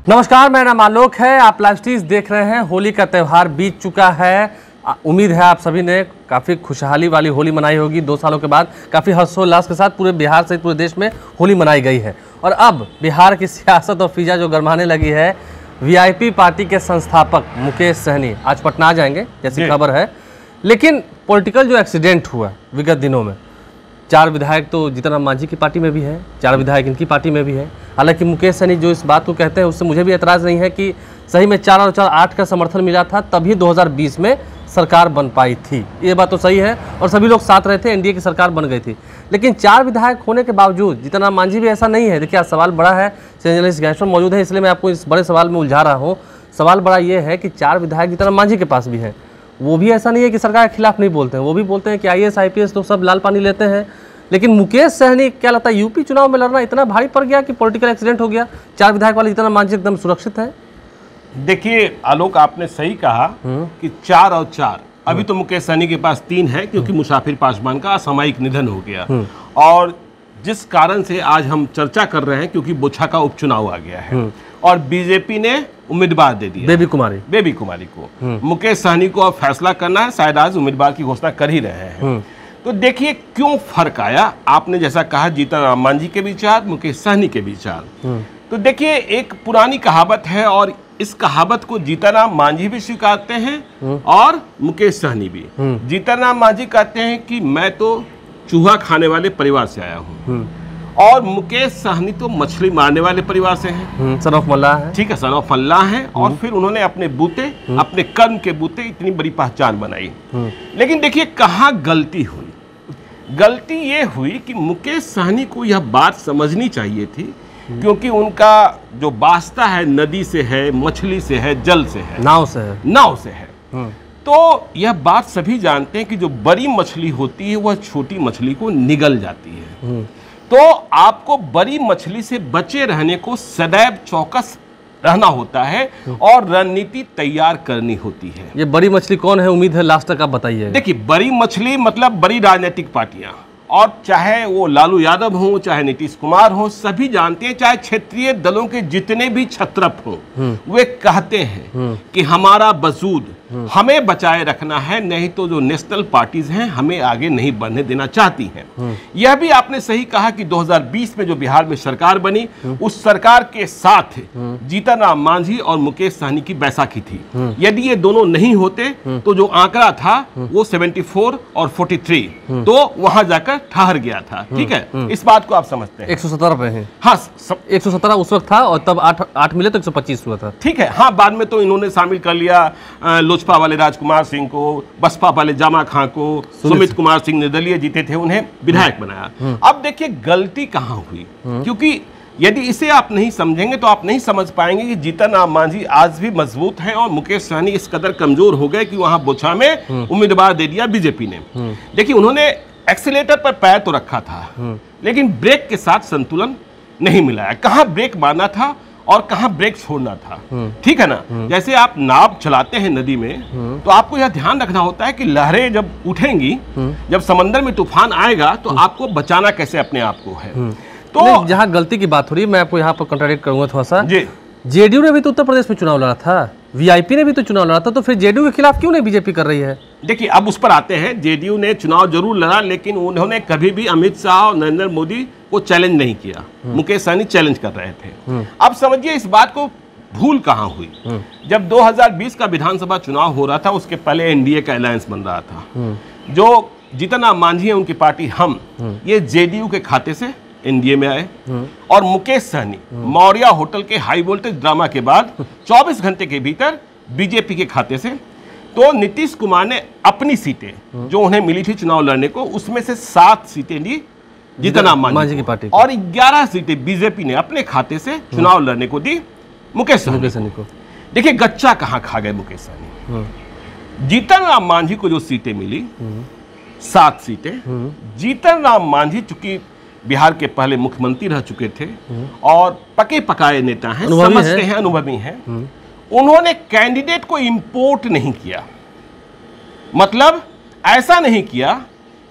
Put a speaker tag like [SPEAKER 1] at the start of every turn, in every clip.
[SPEAKER 1] नमस्कार, मेरा नाम आलोक है। आप लाइव स्ट्रीम्स देख रहे हैं। होली का त्यौहार बीत चुका है। उम्मीद है आप सभी ने काफ़ी खुशहाली वाली होली मनाई होगी। 2 सालों के बाद काफ़ी हर्षोल्लास के साथ पूरे बिहार सहित पूरे देश में होली मनाई गई है। और अब बिहार की सियासत और फिजा जो गरमाने लगी है, वीआईपी पार्टी के संस्थापक मुकेश सहनी आज पटना आ जाएंगे जैसी खबर है। लेकिन पॉलिटिकल जो एक्सीडेंट हुआ विगत दिनों में, 4 विधायक तो जीतन राम मांझी की पार्टी में भी है, 4 विधायक इनकी पार्टी में भी है। हालांकि मुकेश सहनी जो इस बात को कहते हैं उससे मुझे भी एतराज़ नहीं है कि सही में 4 और 4 8 का समर्थन मिला था, तभी 2020 में सरकार बन पाई थी। ये बात तो सही है और सभी लोग साथ रहे थे, एनडीए की सरकार बन गई थी। लेकिन 4 विधायक होने के बावजूद जीतन राम मांझी भी ऐसा नहीं है। देखिए, आज सवाल बड़ा है, जर्नलिस्ट गैंगस्टर मौजूद है, इसलिए मैं आपको इस बड़े सवाल में उलझा रहा हूँ। सवाल बड़ा ये है कि 4 विधायक जीतन राम मांझी के पास भी हैं। वो भी ऐसा नहीं है कि सरकार के खिलाफ नहीं बोलते हैं, वो भी बोलते हैं कि IAS IPS तो सब लाल पानी लेते हैं। लेकिन मुकेश सहनी, क्या लगता है यूपी चुनाव में लड़ना इतना भारी पड़ गया कि पॉलिटिकल एक्सीडेंट हो गया? 4 विधायक वाले जीतन राम मांझी एकदम सुरक्षित है?
[SPEAKER 2] देखिए आलोक, आपने सही कहा कि 4 और 4। अभी तो मुकेश सहनी के पास 3 है क्योंकि मुसाफिर पासवान का असामयिक निधन हो गया और जिस कारण से आज हम चर्चा कर रहे हैं क्योंकि बोछा का उपचुनाव आ गया है और बीजेपी ने उम्मीदवार दे दिया बेबी कुमारी को। मुकेश सहनी को अब फैसला करना है, शायद आज उम्मीदवार की घोषणा कर ही रहे हैं। तो देखिए क्यों फर्क आया। आपने जैसा कहा जीतन राम मांझी के विचार, मुकेश सहनी के विचार। तो देखिए, एक पुरानी कहावत है और इस कहावत को जीतन राम मांझी भी स्वीकारते हैं और मुकेश सहनी भी। जीतन राम मांझी कहते हैं कि मैं तो चूहा खाने वाले परिवार से आया हूँ और मुकेश सहनी तो मछली मारने वाले परिवार से हैं।
[SPEAKER 1] सन ऑफ मल्लाह है।
[SPEAKER 2] ठीक है, सन ऑफ मल्लाह है। और फिर उन्होंने अपने बूते, अपने कर्म के बूते इतनी बड़ी पहचान बनाई। लेकिन देखिए कहाँ गलती हुई। गलती ये हुई कि मुकेश सहनी को यह बात समझनी चाहिए थी, क्योंकि उनका जो वास्ता है नदी से है, मछली से है, जल से है, नाव से है। तो यह बात सभी जानते हैं कि जो बड़ी मछली होती है वह छोटी मछली को निगल जाती है। तो आपको बड़ी मछली से बचे रहने को सदैव चौकस रहना होता है और रणनीति तैयार करनी होती है।
[SPEAKER 1] ये बड़ी मछली कौन है? उम्मीद है लास्ट तक आप बताइए।
[SPEAKER 2] देखिए, बड़ी मछली मतलब बड़ी राजनीतिक पार्टियां, और चाहे वो लालू यादव हो, चाहे नीतीश कुमार हो, सभी जानते हैं, चाहे क्षेत्रीय दलों के जितने भी छत्रप हो, वे कहते हैं कि हमारा वजूद हमें बचाए रखना है, नहीं तो जो नेशनल पार्टीज हैं हमें आगे नहीं बढ़ने देना चाहती हैं। यह भी आपने सही कहा कि 2020 में जो बिहार में सरकार बनी, उस सरकार के साथ जीतन राम मांझी और मुकेश सहनी की बैसाखी थी। यदि ये दोनों नहीं होते तो जो आंकड़ा था वो 74 और 43 तो वहां जाकर ठहर गया था। ठीक है, इस बात को आप समझते हैं।
[SPEAKER 1] 117 पे है।
[SPEAKER 2] हाँ,
[SPEAKER 1] 117 उस वक्त था और तब 8 मिले तो 125 हुआ था।
[SPEAKER 2] ठीक है, हाँ, बाद में तो इन्होंने शामिल कर लिया लोजपा वाले राजकुमार सिंह को, बसपा वाले जामा खां को, सुमित कुमार सिंह निर्दलीय जीते थे, उन्हें विधायक बनाया। अब देखिए गलती कहाँ हुई, क्योंकि यदि इसे आप नहीं समझेंगे तो आप नहीं समझ पाएंगे कि जीतन राम मांझी आज भी मजबूत हैं और मुकेश सहनी इस कदर कमजोर हो गए कि वहां बोछा में उम्मीदवार दे दिया बीजेपी ने। देखिए, उन्होंने एक्सीलेटर पर पैर तो रखा था, लेकिन ब्रेक के साथ संतुलन नहीं मिलाया। कहाँ ब्रेक मारना था और कहाँ ब्रेक छोड़ना था। ठीक है ना, जैसे आप नाव चलाते हैं नदी में, तो आपको यह ध्यान रखना होता है कि लहरें जब उठेंगी, जब समंदर में तूफान आएगा, तो आपको बचाना कैसे अपने आप को है।
[SPEAKER 1] तो जहाँ गलती की बात हो रही है, मैं आपको यहाँ पर कंट्राडिक्ट करूंगा थोड़ा सा। जेडीयू ने भी तो उत्तर प्रदेश में चुनाव लड़ा था, वीआईपी ने भी तो चुनाव लड़ा था, तो फिर जेडीयू के खिलाफ क्यों नहीं बीजेपी कर रही है?
[SPEAKER 2] देखिए, अब उस पर आते हैं। जेडीयू ने चुनाव जरूर लड़ा, लेकिन उन्होंने कभी भी अमित शाह और नरेंद्र मोदी को चैलेंज नहीं किया। मुकेश सहनी चैलेंज कर रहे थे। अब समझिए इस बात को भूल कहाँ हुई। जब 2020 का विधानसभा चुनाव हो रहा था, उसके पहले एनडीए का अलायंस बन रहा था। जो जीतन राम मांझी है, उनकी पार्टी हम, ये जेडीयू के खाते से एनडीए में आए और मुकेश सहनी मौर्या होटल के हाई वोल्टेज ड्रामा के बाद 24 घंटे के भीतर बीजेपी के खाते से। तो नीतीश कुमार ने अपनी सीटें जो उन्हें मिली थी चुनाव लड़ने को, उसमें से 7 सीटें ली जीतन राम मांझी की पार्टी और 11 सीटें बीजेपी ने अपने खाते से चुनाव लड़ने को दी मुकेश सहनी को। देखिए गच्चा कहाँ खा गए मुकेश सहनी। जीतन राम मांझी को जो सीटें मिली 7 सीटें, जीतन राम मांझी चूंकि बिहार के पहले मुख्यमंत्री रह चुके थे और पके पकाए नेता हैं, समझते हैं, अनुभवी हैं, उन्होंने कैंडिडेट को इंपोर्ट नहीं किया। मतलब ऐसा नहीं किया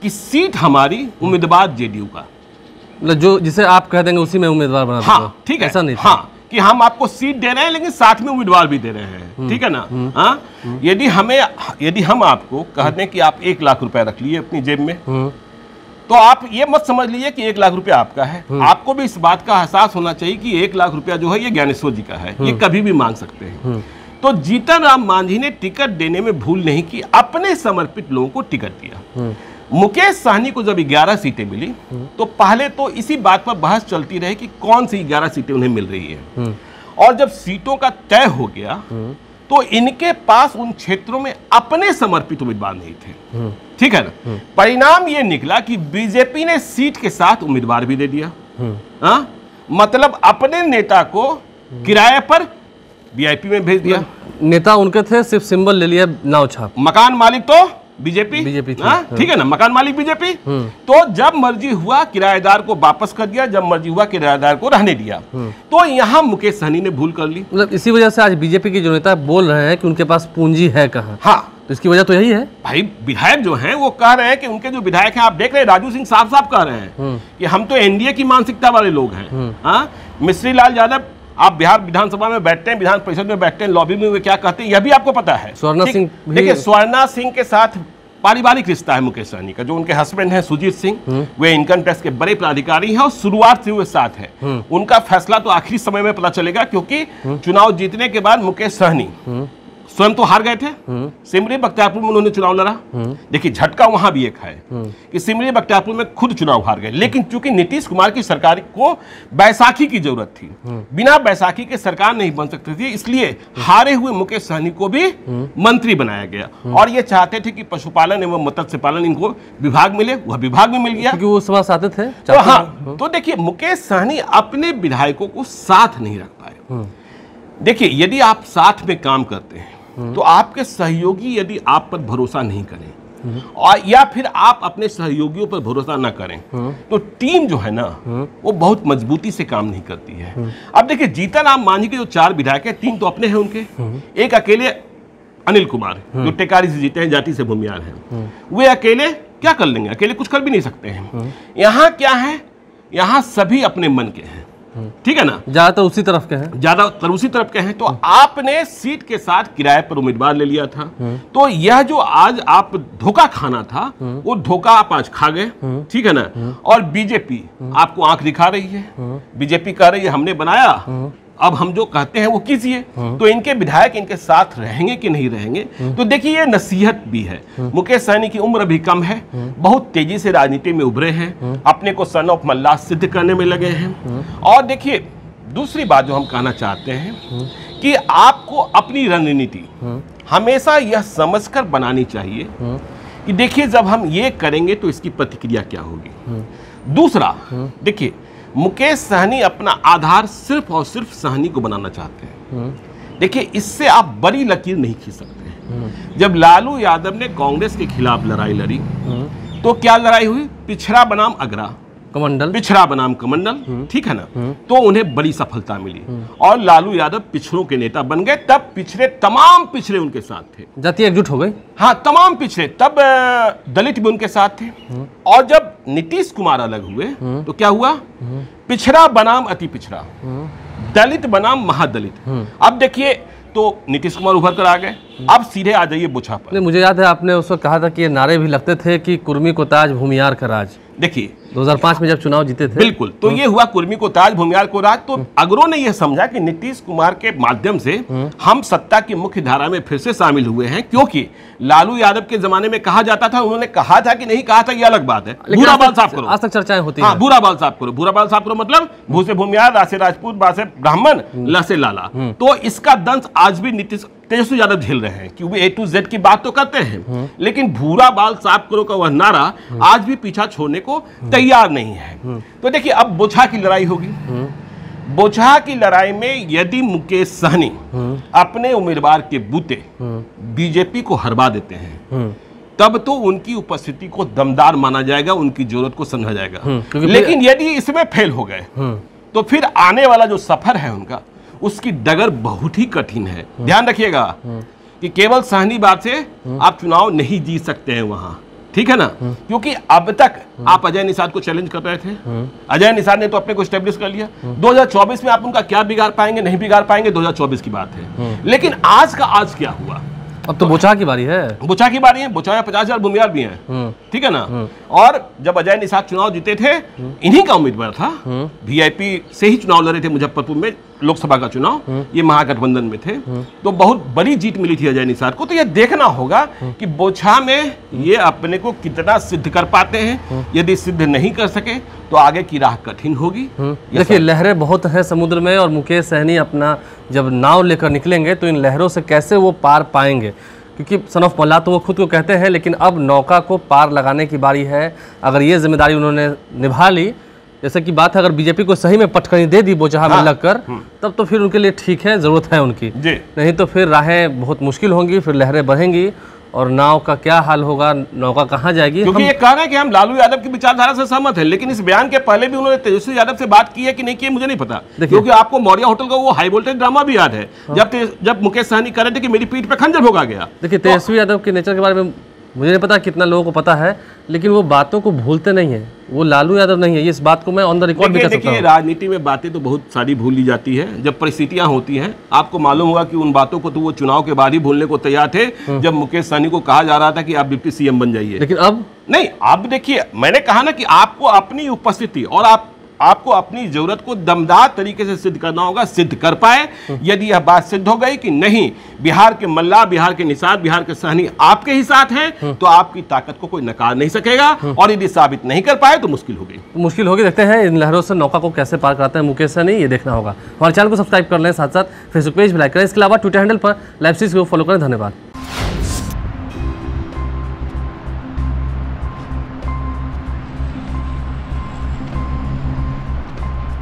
[SPEAKER 2] कि सीट हमारी उम्मीदवार जेडीयू का,
[SPEAKER 1] मतलब जो जिसे आप कह देंगे उसी में उम्मीदवार बना।
[SPEAKER 2] हाँ, ठीक है,
[SPEAKER 1] ऐसा नहीं।
[SPEAKER 2] हाँ, कि हम आपको सीट दे रहे हैं लेकिन साथ में उम्मीदवार भी दे रहे हैं, ठीक है ना। हाँ, यदि हम आपको कह दें कि आप 1 लाख रुपए रख लिए अपनी जेब में, तो आप ये मत समझ लीजिए कि 1 लाख रुपया आपका है। आपको भी इस बात का एहसास होना चाहिए कि 1 लाख रुपया जो है ये ज्ञानेश्वर जी का है, ये कभी भी मांग सकते हैं। तो जीतन राम मांझी ने टिकट देने में भूल नहीं की, अपने समर्पित लोगों को टिकट दिया। मुकेश सहनी को जब 11 सीटें मिली तो पहले तो इसी बात पर बहस चलती रही कि कौन सी 11 सीटें उन्हें मिल रही है, और जब सीटों का तय हो गया तो इनके पास उन क्षेत्रों में अपने समर्पित उम्मीदवार नहीं थे, ठीक है ना। परिणाम ये निकला कि बीजेपी ने सीट के साथ उम्मीदवार भी दे दिया। मतलब अपने नेता को किराए पर वीआईपी में भेज दिया।
[SPEAKER 1] नेता उनके थे, सिर्फ सिंबल ले लिया, नाव छाप।
[SPEAKER 2] मकान मालिक तो बीजेपी,
[SPEAKER 1] थी।
[SPEAKER 2] ठीक है ना, मकान मालिक बीजेपी। तो जब मर्जी हुआ किराएदार को वापस कर दिया, जब मर्जी हुआ किराएदार को रहने दिया। तो यहाँ मुकेश सहनी ने भूल कर ली।
[SPEAKER 1] मतलब इसी वजह से आज बीजेपी के जो नेता बोल रहे हैं कि उनके पास पूंजी है कहाँ।
[SPEAKER 2] हाँ,
[SPEAKER 1] तो इसकी वजह तो यही है
[SPEAKER 2] भाई। विधायक जो हैं वो कह रहे हैं कि उनके जो विधायक हैं, आप देख रहे हैं राजू सिंह साफ साफ कह रहे हैं कि हम तो एनडीए की मानसिकता वाले लोग हैं। हाँ, मिश्री लाल यादव, आप बिहार विधानसभा में बैठते हैं, विधान परिषद में बैठते हैं, लॉबी में वे क्या कहते हैं यह भी आपको पता है।
[SPEAKER 1] स्वर्णा सिंह,
[SPEAKER 2] देखिए स्वर्णा सिंह के साथ पारिवारिक रिश्ता है मुकेश सहनी का। जो उनके हस्बैंड हैं सुजीत सिंह, वे इनकम टैक्स के बड़े प्राधिकारी हैं और शुरुआत से वे साथ हैं। उनका फैसला तो आखिरी समय में पता चलेगा, क्योंकि चुनाव जीतने के बाद मुकेश सहनी स्वयं तो हार गए थे। सिमरी बख्तियारपुर में उन्होंने चुनाव लड़ा। देखिए झटका वहां भी एक है कि सिमरी बख्तियारपुर में खुद चुनाव हार गए, लेकिन चूंकि नीतीश कुमार की सरकार को बैसाखी की जरूरत थी, बिना बैसाखी के सरकार नहीं बन सकती थी, इसलिए हारे हुए मुकेश सहनी को भी मंत्री बनाया गया। और ये चाहते थे कि पशुपालन एवं मत्स्य पालन इनको विभाग मिले, वह विभाग भी मिल गया,
[SPEAKER 1] क्योंकि वो समाज आते थे।
[SPEAKER 2] तो हाँ, तो देखिए मुकेश सहनी अपने विधायकों को साथ नहीं रख पाए। देखिए यदि आप साथ में काम करते हैं तो आपके सहयोगी यदि आप पर भरोसा नहीं करें और या फिर आप अपने सहयोगियों पर भरोसा ना करें तो टीम जो है ना वो बहुत मजबूती से काम नहीं करती है। अब देखिए जीतन राम मांझी के जो 4 विधायक हैं, 3 तो अपने हैं उनके, एक अकेले अनिल कुमार जो टेकारी से जीते हैं, जाति से भूमियार हैं, वे अकेले क्या कर लेंगे, अकेले कुछ कर भी नहीं सकते हैं। यहाँ क्या है, यहाँ सभी अपने मन के हैं, ठीक है ना,
[SPEAKER 1] ज्यादातर उसी तरफ के हैं,
[SPEAKER 2] ज्यादातर उसी तरफ के हैं। तो आपने सीट के साथ किराए पर उम्मीदवार ले लिया था, तो यह जो आज आप धोखा खाना था वो धोखा आप आज खा गए, ठीक है ना। और बीजेपी आपको आंख दिखा रही है, बीजेपी कह रही है हमने बनाया, अब हम जो कहते हैं वो कीजिए। तो इनके विधायक इनके साथ रहेंगे कि नहीं रहेंगे, तो देखिए ये नसीहत भी है। मुकेश सहनी की उम्र भी कम है, बहुत तेजी से राजनीति में उभरे हैं, अपने को सन ऑफ मल्लाह सिद्ध करने में लगे हैं। और देखिए दूसरी बात जो हम कहना चाहते हैं कि आपको अपनी रणनीति हमेशा यह समझकर बनानी चाहिए कि देखिए जब हम ये करेंगे तो इसकी प्रतिक्रिया क्या होगी। दूसरा देखिए मुकेश सहनी अपना आधार सिर्फ और सिर्फ सहनी को बनाना चाहते हैं। देखिए इससे आप बड़ी लकीर नहीं खींच सकते। जब लालू यादव ने कांग्रेस के खिलाफ लड़ाई लड़ी तो क्या लड़ाई हुई, पिछड़ा बनाम अगरा
[SPEAKER 1] कमंडल,
[SPEAKER 2] पिछड़ा बनाम कमंडल, ठीक है ना। तो उन्हें बड़ी सफलता मिली और लालू यादव पिछड़ों के नेता बन गए। तब पिछड़े, तमाम पिछड़े उनके साथ थे,
[SPEAKER 1] जाति एकजुट हो गई।
[SPEAKER 2] हाँ, तमाम पिछड़े, तब दलित भी उनके साथ थे। और जब नीतीश कुमार अलग हुए तो क्या हुआ, पिछड़ा बनाम अति पिछड़ा, दलित बनाम महादलित। अब देखिए तो नीतीश कुमार उभर कर आ गए, अब सीधे आ जाइए बोछा पर।
[SPEAKER 1] मुझे याद है आपने उस वक्त कहा था कि ये नारे भी लगते थे कि कुर्मी को ताज भूमियार का राज।
[SPEAKER 2] देखिए
[SPEAKER 1] 2005 में जब चुनाव जीते थे,
[SPEAKER 2] बिल्कुल, तो ये हुआ कुर्मी को ताज भूमियार को राज। तो अगरों ने यह समझा कि नीतीश कुमार के माध्यम से हम सत्ता की मुख्य धारा में फिर से शामिल हुए हैं, क्योंकि लालू यादव के जमाने में कहा जाता था, उन्होंने कहा था कि नहीं कहा था, ये अलग बात है, बुरा बाल साफ करो।
[SPEAKER 1] आज तक चर्चाएं होती
[SPEAKER 2] हैं, बुरा बाल साफ करो, बुरा बाल साफ करो मतलब भू से भूमियार, रा से राजपूत, बा से ब्राह्मण, ला से लाला। तो इसका दंश आज भी नीतीश तेजस्वी यादव झेल रहे हैं, क्योंकि A to Z की बात तो करते हैं, लेकिन भूरा बाल साफ करो का वह नारा आज भी पीछा छोड़ने को तैयार नहीं है। तो देखिए अब बोछा की लड़ाई होगी। बोछा की लड़ाई में यदि मुकेश सहनी अपने उम्मीदवार के बूते बीजेपी को हरवा देते हैं, तब तो उनकी उपस्थिति को दमदार माना जाएगा, उनकी जरूरत को समझा जाएगा। लेकिन यदि इसमें फेल हो गए तो फिर आने वाला जो सफर है उनका, उसकी डगर बहुत ही कठिन है। ध्यान रखिएगा कि केवल सहनी बात से आप चुनाव नहीं जीत सकते हैं वहां, ठीक है ना, क्योंकि अब तक आप अजय निषाद को चैलेंज कर रहे थे। अजय निषाद ने तो अपने को स्टेब्लिश कर लिया। 2024 में आप उनका क्या बिगाड़ पाएंगे, नहीं बिगाड़ पाएंगे, 2024 की बात है। लेकिन आज का आज क्या हुआ?
[SPEAKER 1] अब तो बोचा की बारी है।
[SPEAKER 2] बोचा की बारी है। बोचा में 50,000 भूमियार भी हैं, ठीक है ना। और जब अजय निषाद चुनाव जीते थे, इन्हीं का उम्मीदवार था, वीआईपी से ही चुनाव लड़े थे मुजफ्फरपुर में, लोकसभा का चुनाव, ये महागठबंधन में थे, तो बहुत बड़ी जीत मिली थी अजय निषाद को। तो ये देखना होगा कि बोछा में ये अपने को कितना सिद्ध कर पाते हैं। यदि सिद्ध नहीं कर सके तो आगे की राह कठिन होगी।
[SPEAKER 1] देखिए, लहरें बहुत हैं समुद्र में, और मुकेश सहनी अपना जब नाव लेकर निकलेंगे तो इन लहरों से कैसे वो पार पाएंगे, क्योंकि सन ऑफ मल्लाह तो वो खुद को कहते हैं, लेकिन अब नौका को पार लगाने की बारी है। अगर ये जिम्मेदारी उन्होंने निभा ली, जैसे कि बात है, अगर बीजेपी को सही में पटकनी दे दी बोचहा में लगकर, तब तो फिर उनके लिए ठीक है, जरूरत है उनकी। नहीं तो फिर राहें बहुत मुश्किल होंगी, फिर लहरें बढ़ेंगी, और नाव का क्या हाल होगा, नौका कहाँ जाएगी।
[SPEAKER 2] क्योंकि ये कह रहे हैं कि हम लालू यादव की विचारधारा से सहमत हैं, लेकिन इस बयान के पहले भी उन्होंने तेजस्वी यादव से बात की है कि नहीं की, मुझे नहीं पता, क्योंकि आपको मौर्या होटल का वो हाई वोल्टेज ड्रामा भी याद है, जब मुकेश सहनी कह रहे थे कि मेरी पीठ पे खंजर भोगा गया।
[SPEAKER 1] देखिए, तेजस्वी यादव के नेचर के बारे में मुझे नहीं पता कितना लोगों को पता है, लेकिन वो बातों को भूलते नहीं है। वो लालू यादव नहीं है, इस बात को मैं ऑन द रिकॉर्ड भी कह सकता हूं।
[SPEAKER 2] राजनीति में बातें तो बहुत सारी भूल ली जाती है जब परिस्थितियां होती हैं। आपको मालूम होगा कि उन बातों को तो वो चुनाव के बाद ही भूलने को तैयार थे, जब मुकेश सहनी को कहा जा रहा था कि आप डिप्टी सीएम बन जाइए।
[SPEAKER 1] लेकिन अब
[SPEAKER 2] नहीं, अब देखिए, मैंने कहा ना कि आपको अपनी उपस्थिति और आपको अपनी जरूरत को दमदार तरीके से सिद्ध करना होगा, सिद्ध कर पाए। यदि यह बात सिद्ध हो गई कि नहीं, बिहार के मल्ला, बिहार के निषाद, बिहार के सहनी आपके ही साथ हैं, तो आपकी ताकत को कोई नकार नहीं सकेगा। और यदि साबित नहीं कर पाए तो मुश्किल होगी।
[SPEAKER 1] देखते हैं इन लहरों से नौका को कैसे पार कराते हैं मुकेश सहनी, ये देखना होगा। हमारे चैनल को सब्सक्राइब कर लें, साथ साथ फेसबुक पेज भी लाइक करें। इसके अलावा ट्विटर हैंडल पर लाइव सीरीज को फॉलो करें। धन्यवाद।